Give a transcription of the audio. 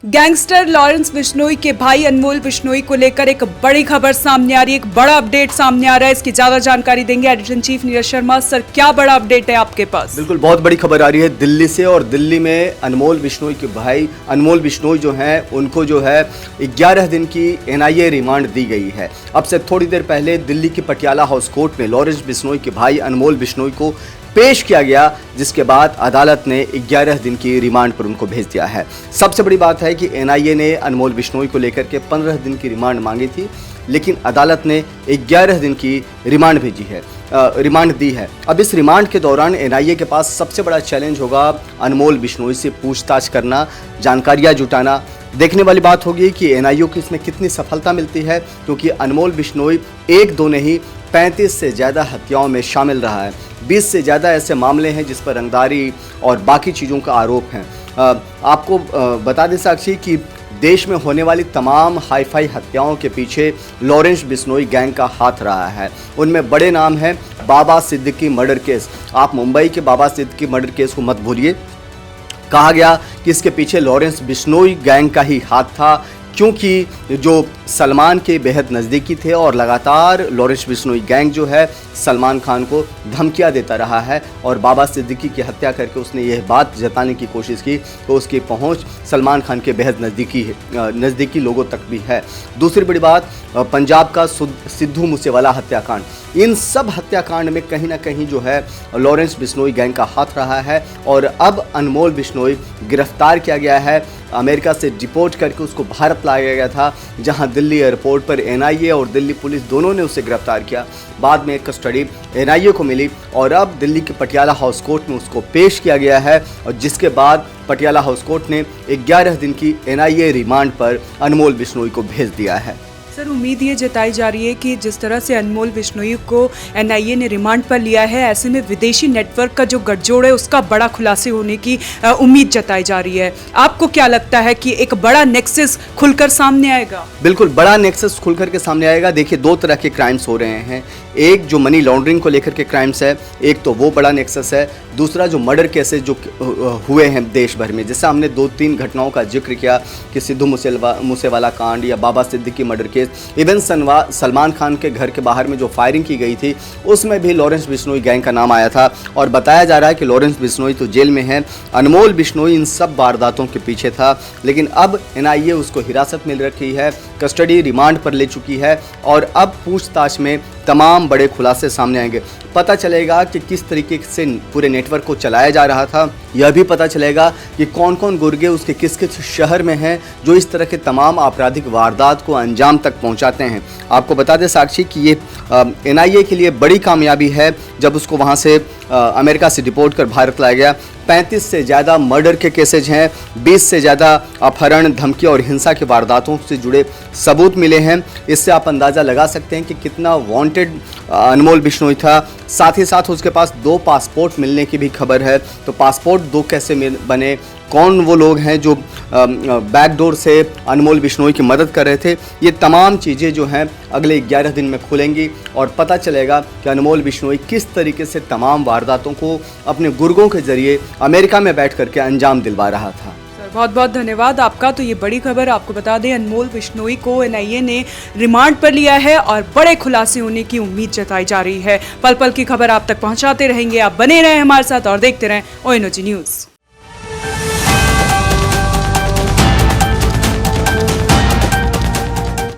Gangster Lawrence Bishnoi के भाई अनमोल बिश्नोई को लेकर एक बड़ी खबर सामने आ रही है, एक बड़ा अपडेट सामने आ रहा है। इसकी ज्यादा जानकारी देंगे editor in chief Neeraj Sharma. Sir, क्या बड़ा अपडेट है आपके पास? बिल्कुल, बहुत बड़ी खबर आ रही है दिल्ली से, और दिल्ली में अनमोल बिश्नोई के भाई अनमोल बिश्नोई जो हैं उनको जो है 11 दिन की NIA रिमांड दी गई है। अब से थोड़ी देर पहले दिल्ली की पटियाला हाउस कोर्ट में लॉरेंस बिश्नोई के भाई अनमोल बिश्नोई को पेश किया गया, जिसके बाद अदालत ने 11 दिन की रिमांड पर उनको भेज दिया है। सबसे बड़ी बात है कि NIA ने अनमोल बिश्नोई को लेकर के 15 दिन की रिमांड मांगी थी, लेकिन अदालत ने 11 दिन की रिमांड रिमांड दी है। अब इस रिमांड के दौरान NIA के पास सबसे बड़ा चैलेंज होगा अनमोल बिश्नोई से पूछताछ करना, जानकारियां जुटाना। देखने वाली बात होगी कि NIA को इसमें कितनी सफलता मिलती है, क्योंकि अनमोल बिश्नोई एक दो नहीं 35 से ज़्यादा हत्याओं में शामिल रहा है। 20 से ज़्यादा ऐसे मामले हैं जिस पर रंगदारी और बाकी चीज़ों का आरोप है। आपको बता दें साक्षी कि देश में होने वाली तमाम हाईफाई हत्याओं के पीछे लॉरेंस बिश्नोई गैंग का हाथ रहा है। उनमें बड़े नाम हैं बाबा सिद्दीकी मर्डर केस। आप मुंबई के बाबा सिद्दीकी मर्डर केस को मत भूलिए। कहा गया कि इसके पीछे लॉरेंस बिश्नोई गैंग का ही हाथ था, क्योंकि जो सलमान के बेहद नज़दीकी थे और लगातार लॉरेंस बिश्नोई गैंग जो है सलमान खान को धमकियां देता रहा है, और बाबा सिद्दीकी की हत्या करके उसने यह बात जताने की कोशिश की तो उसकी पहुंच सलमान खान के बेहद नज़दीकी लोगों तक भी है। दूसरी बड़ी बात, पंजाब का सिद्धू मूसेवाला हत्याकांड। इन सब हत्याकांड में कहीं ना कहीं जो है लॉरेंस बिश्नोई गैंग का हाथ रहा है, और अब अनमोल बिश्नोई गिरफ्तार किया गया है। अमेरिका से डिपोर्ट करके उसको भारत लाया गया था, जहां दिल्ली एयरपोर्ट पर NIA और दिल्ली पुलिस दोनों ने उसे गिरफ्तार किया। बाद में कस्टडी NIA को मिली और अब दिल्ली के पटियाला हाउस कोर्ट में उसको पेश किया गया है, और जिसके बाद पटियाला हाउस कोर्ट ने 11 दिन की NIA रिमांड पर अनमोल बिश्नोई को भेज दिया है। सर, उम्मीद ये जताई जा रही है कि जिस तरह से अनमोल बिश्नोई को NIA ने रिमांड पर लिया है, ऐसे में विदेशी नेटवर्क का जो गठजोड़ है उसका बड़ा खुलासे होने की उम्मीद जताई जा रही है। आपको क्या लगता है कि एक बड़ा नेक्सस खुलकर सामने आएगा? बिल्कुल, बड़ा नेक्सस खुलकर के सामने आएगा। देखिए, दो तरह के क्राइम्स हो रहे हैं। एक जो मनी लॉन्ड्रिंग को लेकर के क्राइम्स है, एक तो वो बड़ा नेक्सस है। दूसरा जो मर्डर केसेस जो हुए हैं देश भर में, जैसे हमने 2-3 घटनाओं का जिक्र किया कि सिद्धू मूसेवाला कांड या Baba Siddique murder case, even Salman Khan के घर के बाहर में जो फायरिंग की गई थी उसमें भी लॉरेंस बिश्नोई गैंग का नाम आया था, और बताया जा रहा है कि लॉरेंस बिश्नोई तो जेल में है। अनमोल बिश्नोई इन सब वारदातों के पीछे था, लेकिन अब NIA उसको हिरासत मिल रखी है, कस्टडी रिमांड पर ले चुकी है, और अब पूछताछ में तमाम बड़े खुलासे सामने आएंगे। पता चलेगा कि किस तरीके से पूरे नेटवर्क को चलाया जा रहा था। यह भी पता चलेगा कि कौन कौन गुर्गे उसके किस किस शहर में हैं जो इस तरह के तमाम आपराधिक वारदात को अंजाम तक पहुंचाते हैं। आपको बता दें साक्षी कि ये NIA के लिए बड़ी कामयाबी है जब उसको वहां से अमेरिका से डिपोर्ट कर भारत लाया गया। 35 से ज़्यादा मर्डर के केसेज हैं, 20 से ज़्यादा अपहरण, धमकी और हिंसा के वारदातों से जुड़े सबूत मिले हैं। इससे आप अंदाज़ा लगा सकते हैं कि कितना वांटेड अनमोल बिश्नोई था। साथ ही साथ उसके पास 2 पासपोर्ट मिलने की भी खबर है। तो पासपोर्ट 2 कैसे बने, कौन वो लोग हैं जो बैकडोर से अनमोल बिश्नोई की मदद कर रहे थे, ये तमाम चीज़ें जो हैं अगले 11 दिन में खुलेंगी, और पता चलेगा कि अनमोल बिश्नोई किस तरीके से तमाम वारदातों को अपने गुर्गों के जरिए अमेरिका में बैठ करके अंजाम दिलवा रहा था। बहुत बहुत धन्यवाद आपका। तो ये बड़ी खबर, आपको बता दें अनमोल बिश्नोई को NIA ने रिमांड पर लिया है और बड़े खुलासे होने की उम्मीद जताई जा रही है। पल पल की खबर आप तक पहुंचाते रहेंगे। आप बने रहें हमारे साथ और देखते रहें ONOG न्यूज़।